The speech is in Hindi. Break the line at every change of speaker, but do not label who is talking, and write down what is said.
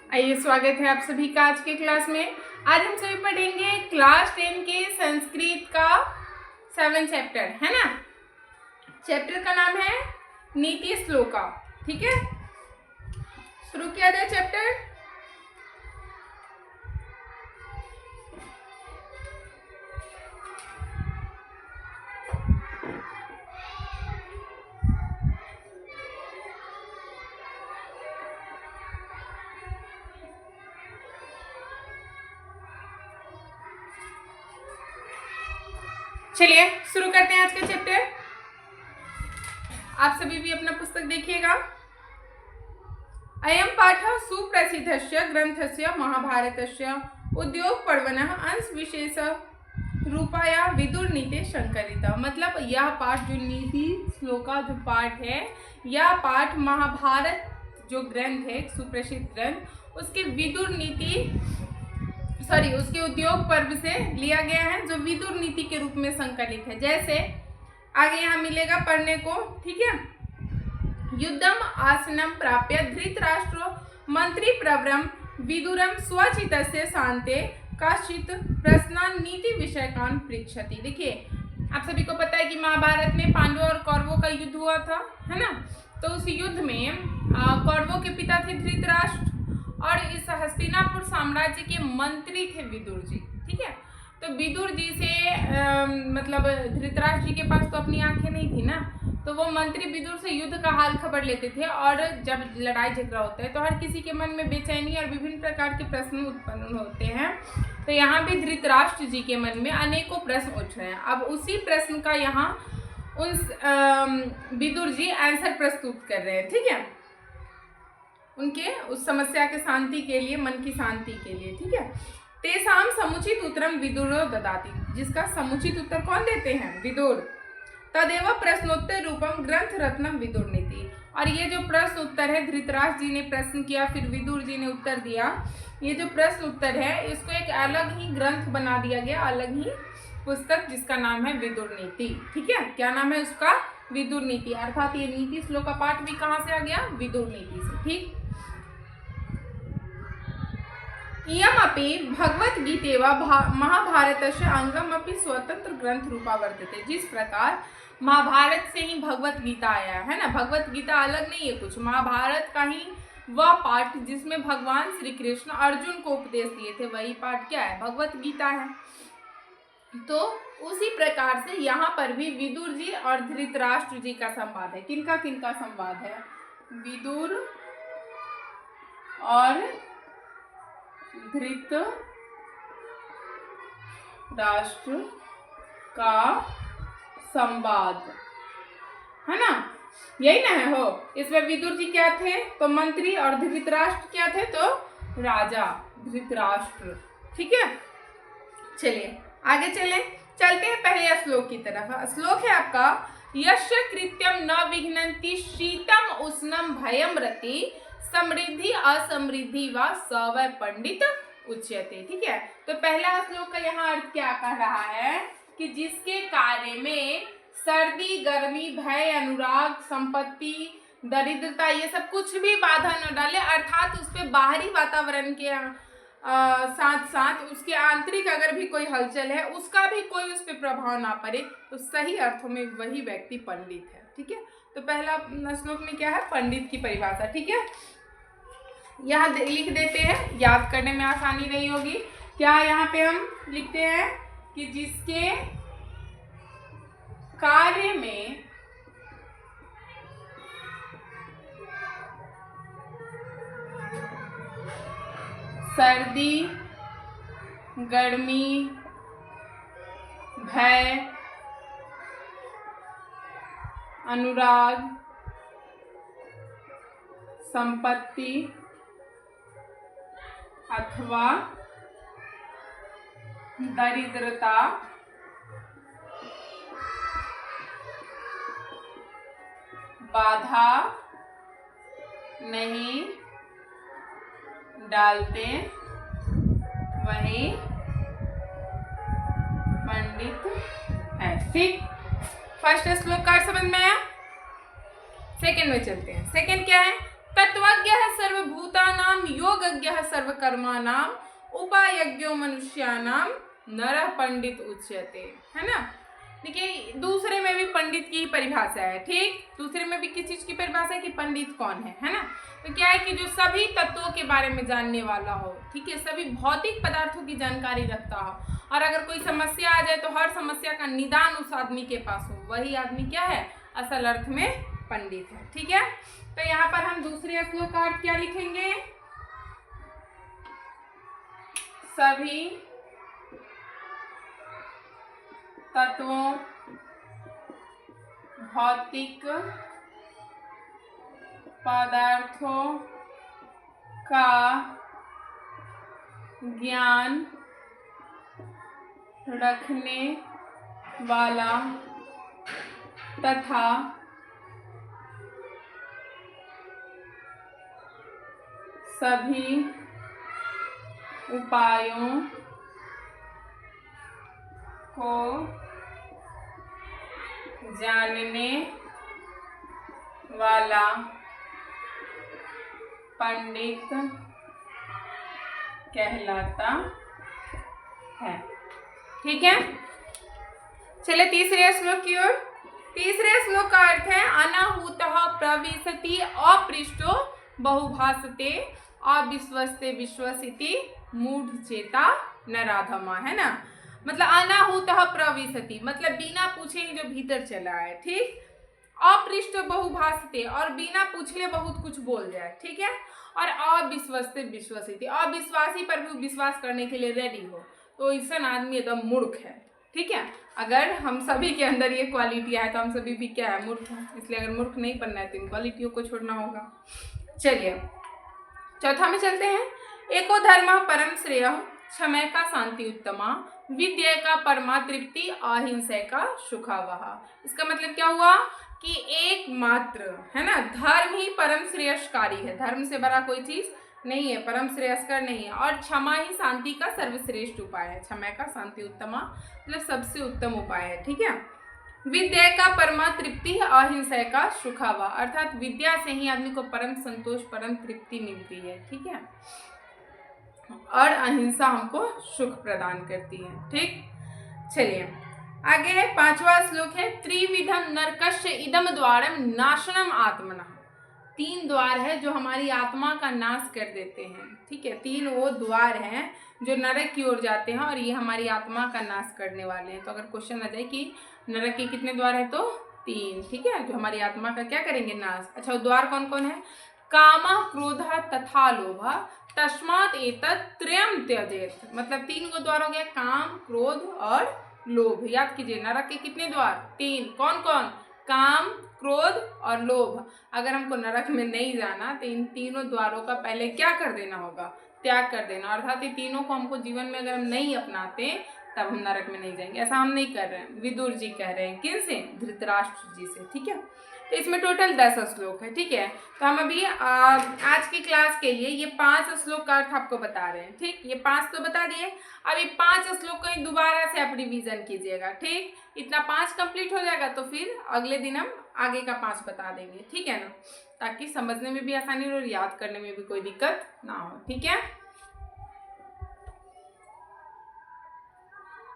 आइए, स्वागत है आप सभी का आज के क्लास में। आज हम सभी पढ़ेंगे क्लास 10 के संस्कृत का 7 चैप्टर, है ना। चैप्टर का नाम है नीति श्लोका। ठीक है, शुरू किया जाए चैप्टर। चलिए शुरू करते हैं आज का चैप्टर। आप सभी भी अपना पुस्तक देखिएगा। अयम पाठः सुप्रसिद्धस्य ग्रंथस्य महाभारतस्य उद्योग पर्वणः अंश विशेष रूपाया विदुर नीति संकलित। मतलब यह पाठ जो नीति श्लोका जो पाठ है, यह पाठ महाभारत जो ग्रंथ है, सुप्रसिद्ध ग्रंथ, उसके विदुर नीति उसके उद्योग पर्व से लिया गया है, जो विदुर नीति के रूप में संकलित है। जैसे आगे यहाँ मिलेगा पढ़ने को। ठीक है, युद्धम आसनम प्राप्य धृतराष्ट्रो मंत्री प्रवरम विदुरम स्वचितस्य शांते काश्चित प्रश्नान नीति विषयकान पृच्छति। देखिए, आप सभी को पता है कि महाभारत में पांडवों और कौरवों का युद्ध हुआ था, है ना। तो उस युद्ध में कौरवों के पिता थे धृतराष्ट्र और इस हस्तिनापुर साम्राज्य के मंत्री थे विदुर जी। ठीक है, तो विदुर जी से मतलब धृतराष्ट्र जी के पास तो अपनी आंखें नहीं थी ना, तो वो मंत्री विदुर से युद्ध का हाल खबर लेते थे। और जब लड़ाई झगड़ा होता है तो हर किसी के मन में बेचैनी और विभिन्न प्रकार के प्रश्न उत्पन्न होते हैं। तो यहाँ भी धृतराष्ट्र जी के मन में अनेकों प्रश्न उठ रहे हैं। अब उसी प्रश्न का यहाँ उन विदुर जी आंसर प्रस्तुत कर रहे हैं। ठीक है, उनके उस समस्या के शांति के लिए, मन की शांति के लिए। ठीक है, तेसाम समुचित उत्तरम विदुरो ददाति। जिसका समुचित उत्तर कौन देते हैं? विदुर। तदेव प्रश्नोत्तर रूपम ग्रंथ रत्नम विदुर नीति। और ये जो प्रश्न उत्तर है, धृतराष्ट्र जी ने प्रश्न किया, फिर विदुर जी ने उत्तर दिया। ये जो प्रश्न उत्तर है, इसको एक अलग ही ग्रंथ बना दिया गया, अलग ही पुस्तक, जिसका नाम है विदुर नीति। ठीक है, क्या नाम है उसका? विदुर नीति। अर्थात ये नीति श्लोक का पाठ भी कहाँ से आ गया? विदुर नीति से। ठीक, इयमपि भगवद्गीतेवा महाभारतस्य अंगमपि स्वतंत्र ग्रंथ रूपा वर्तते। जिस प्रकार महाभारत से ही भगवत गीता आया है ना, भगवत गीता अलग नहीं है कुछ, महाभारत का ही वह पाठ जिसमें भगवान श्री कृष्ण अर्जुन को उपदेश दिए थे, वही पाठ क्या है? भगवत गीता है। तो उसी प्रकार से यहाँ पर भी विदुर जी और धृतराष्ट्र जी का संवाद है। किनका किनका संवाद है? विदुर और धृतराष्ट्र का संवाद, है ना। यही ना है हो। इसमें विदुर जी क्या थे? तो मंत्री। और धृतराष्ट्र क्या थे? तो राजा धृतराष्ट्र। ठीक है, चलिए आगे चलते हैं पहले श्लोक की तरफ। श्लोक है आपका यस्य कृत्यम न विघ्नन्ति शीतम उष्णम भयम रति समृद्धि असमृद्धि व सवय पंडित उच्यते। ठीक है, तो पहला श्लोक का यहाँ अर्थ क्या कर रहा है कि जिसके कार्य में सर्दी, गर्मी, भय, अनुराग, संपत्ति, दरिद्रता, ये सब कुछ भी बाधा न डाले, अर्थात उस पर बाहरी वातावरण के साथ साथ उसके आंतरिक अगर भी कोई हलचल है, उसका भी कोई उस पर प्रभाव ना पड़े, तो सही अर्थों में वही व्यक्ति पंडित है। ठीक है, तो पहला श्लोक में क्या है? पंडित की परिभाषा। ठीक है, यहाँ लिख देते हैं, याद करने में आसानी नहीं होगी। क्या यहाँ पे हम लिखते हैं कि जिसके कार्य में सर्दी, गर्मी, भय, अनुराग, संपत्ति अथवा दरिद्रता बाधा नहीं डालते, वही पंडित है। ठीक, फर्स्ट श्लोक का समझ में आया। सेकंड में चलते हैं। सेकंड क्या है? तत्वज्ञः सर्वभूतानां योगज्ञः सर्वकर्माणां उपायज्ञो मनुष्याणां नरः पंडित उच्यते, है ना। देखिए दूसरे में भी पंडित की परिभाषा है, ठीक। दूसरे में भी किस चीज की परिभाषा है कि पंडित कौन है ना। तो क्या है कि जो सभी तत्वों के बारे में जानने वाला हो, ठीक है, सभी भौतिक पदार्थों की जानकारी रखता हो, और अगर कोई समस्या आ जाए तो हर समस्या का निदान उस आदमी के पास हो, वही आदमी क्या है, असल अर्थ में पंडित है, ठीक है। तो यहाँ पर हम दूसरे श्लोक का अर्थ क्या लिखेंगे, सभी तत्वों भौतिक पदार्थों का ज्ञान रखने वाला तथा सभी उपायों को जानने वाला पंडित कहलाता है, ठीक है। चले तीसरे श्लोक की ओर। तीसरे श्लोक का अर्थ है अनाहूतः प्रविशति अपृष्टो बहुभासते अविश्वस्ते विश्वसिति मूढ़ चेता नराधमा, है ना। मतलब अनाहूतः प्रविशति मतलब बिना पूछे ही जो भीतर चला है, ठीक। अपृष्ट बहुभासते और बिना पूछले बहुत कुछ बोल जाए, ठीक है। और अविश्वस्ते विश्वसिति अविश्वासी पर भी विश्वास करने के लिए रेडी हो, तो ऐसा आदमी एकदम मूर्ख है, ठीक है। अगर हम सभी के अंदर ये क्वालिटियां है तो हम सभी भी क्या है, मूर्ख हैं। इसलिए अगर मूर्ख नहीं बनना है तो इन क्वालिटियों को छोड़ना होगा। चलिए चौथा में चलते हैं। एको धर्म परम श्रेय क्षमय का शांति उत्तमा विद्या का परमा तृप्ति अहिंसा का सुखावह। इसका मतलब क्या हुआ कि एकमात्र, है ना, धर्म ही परम श्रेयस्कारी है। धर्म से बड़ा कोई चीज नहीं है, परम श्रेयस्कर नहीं है। और क्षमा ही शांति का सर्वश्रेष्ठ उपाय है। क्षमा का शांति उत्तमा मतलब सबसे उत्तम उपाय है, ठीक है। विद्या का परमा तृप्ति अहिंसा का सुखावा अर्थात विद्या से ही आदमी को परम संतोष परम तृप्ति मिलती है, ठीक है। और अहिंसा हमको सुख प्रदान करती है, ठीक। चलिए आगे पांचवा श्लोक है त्रिविधम नरकस्य इदम द्वारम नाशनम आत्मना। तीन द्वार है जो हमारी आत्मा का नाश कर देते हैं, ठीक है। तीन वो द्वार हैं जो नरक की ओर जाते हैं और ये हमारी आत्मा का नाश करने वाले हैं। तो अगर क्वेश्चन आ जाए कि नरक के कितने द्वार है तो तीन, ठीक है, जो हमारी आत्मा का क्या करेंगे, नाश। अच्छा वो द्वार कौन कौन है, कामा क्रोध तथा लोभ तस्मात् एतत् त्रयम् त्यजेत। मतलब तीन को द्वार हो गया, काम क्रोध और लोभ। याद कीजिए नरक के कितने द्वार, तीन। कौन कौन, काम क्रोध और लोभ। अगर हमको नरक में नहीं जाना तो इन तीनों द्वारों का पहले क्या कर देना होगा, त्याग कर देना। अर्थात ये तीनों को हमको जीवन में अगर हम नहीं अपनाते तब हम नरक में नहीं जाएंगे। ऐसा हम नहीं कर रहे हैं, विदुर जी कह रहे हैं। किन से, धृतराष्ट्र जी से, ठीक है। तो इसमें टोटल 10 श्लोक है, ठीक है। तो हम अभी आज की क्लास के लिए ये 5 श्लोक का अर्थ आपको बता रहे हैं, ठीक। ये 5 तो बता दिए, अब ये 5 श्लोक को दोबारा से आप रिवीजन कीजिएगा, ठीक। इतना 5 कंप्लीट हो जाएगा तो फिर अगले दिन हम आगे का 5 बता देंगे, ठीक है ना, ताकि समझने में भी आसानी हो और याद करने में भी कोई दिक्कत ना हो, ठीक है।